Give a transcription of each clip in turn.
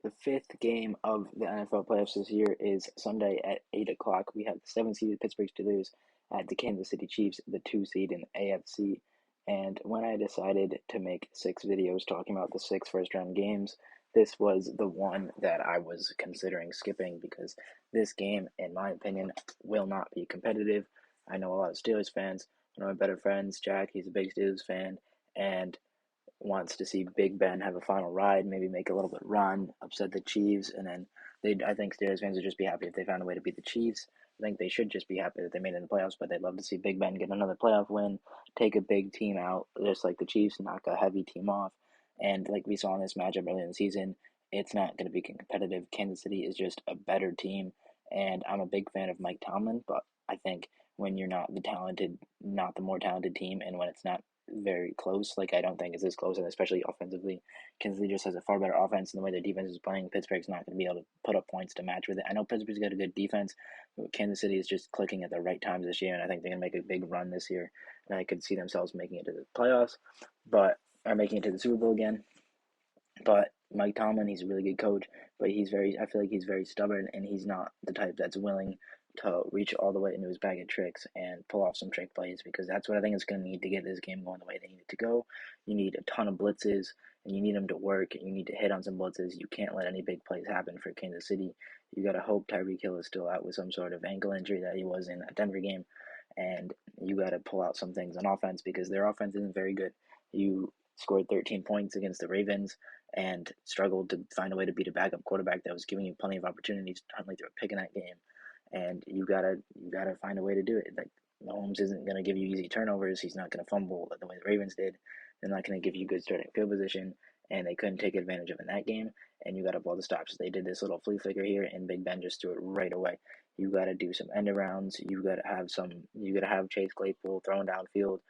The fifth game of the NFL playoffs this year is Sunday at 8 o'clock. We have the 7 seeded Pittsburgh Steelers at the Kansas City Chiefs, the 2 seed in the AFC. And when I decided to make 6 videos talking about the 6 first round games, this was the one that I was considering skipping because this game, in my opinion, will not be competitive. I know a lot of Steelers fans. One of my better friends, Jack, he's a big Steelers fan, and wants to see Big Ben have a final ride, maybe make a little bit run, upset the Chiefs, and then I think Steelers fans would just be happy if they found a way to beat the Chiefs. I think they should just be happy that they made it in the playoffs, but they'd love to see Big Ben get another playoff win, take a big team out, just like the Chiefs, knock a heavy team off. And like we saw in this matchup earlier in the season, it's not going to be competitive. Kansas City is just a better team, and I'm a big fan of Mike Tomlin, but I think when you're not the more talented team, and when it's not very close. Like, I don't think it's as close, and especially offensively. Kansas City just has a far better offense, and the way their defense is playing, Pittsburgh's not going to be able to put up points to match with it. I know Pittsburgh's got a good defense, but Kansas City is just clicking at the right times this year, and I think they're going to make a big run this year. And I could see themselves making it to the playoffs, but are making it to the Super Bowl again. But Mike Tomlin, he's a really good coach, but I feel like he's very stubborn, and he's not the type that's willing to reach all the way into his bag of tricks and pull off some trick plays, because that's what I think is going to need to get this game going the way they need it to go. You need a ton of blitzes, and you need them to work, and you need to hit on some blitzes. You can't let any big plays happen for Kansas City. You got to hope Tyreek Hill is still out with some sort of ankle injury that he was in a Denver game, and you got to pull out some things on offense because their offense isn't very good. You scored 13 points against the Ravens and struggled to find a way to beat a backup quarterback that was giving you plenty of opportunities. Huntley threw a pick in that game, and you gotta find a way to do it. Like, Mahomes isn't gonna give you easy turnovers. He's not gonna fumble the way the Ravens did. They're not gonna give you good starting field position, and they couldn't take advantage of in that game. And you gotta blow the stops. They did this little flea flicker here, and Big Ben just threw it right away. You gotta do some end arounds. You gotta have some. You gotta have Chase Claypool throwing downfield.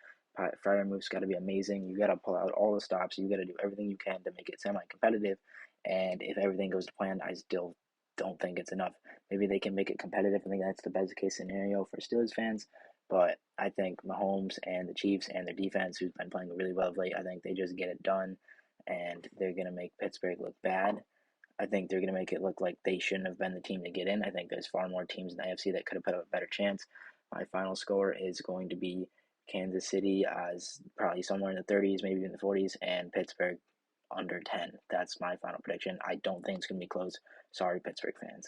Fryer move's got to be amazing. You got to pull out all the stops. You got to do everything you can to make it semi-competitive. And if everything goes to plan, I still don't think it's enough. Maybe they can make it competitive. I think that's the best case scenario for Steelers fans. But I think Mahomes and the Chiefs and their defense, who's been playing really well of late, I think they just get it done, and they're gonna make Pittsburgh look bad. I think they're gonna make it look like they shouldn't have been the team to get in. I think there's far more teams in the AFC that could have put up a better chance. My final score is going to be Kansas City as probably somewhere in the 30s, maybe in the 40s, and Pittsburgh under 10. That's my final prediction. I don't think it's going to be close. Sorry, Pittsburgh fans.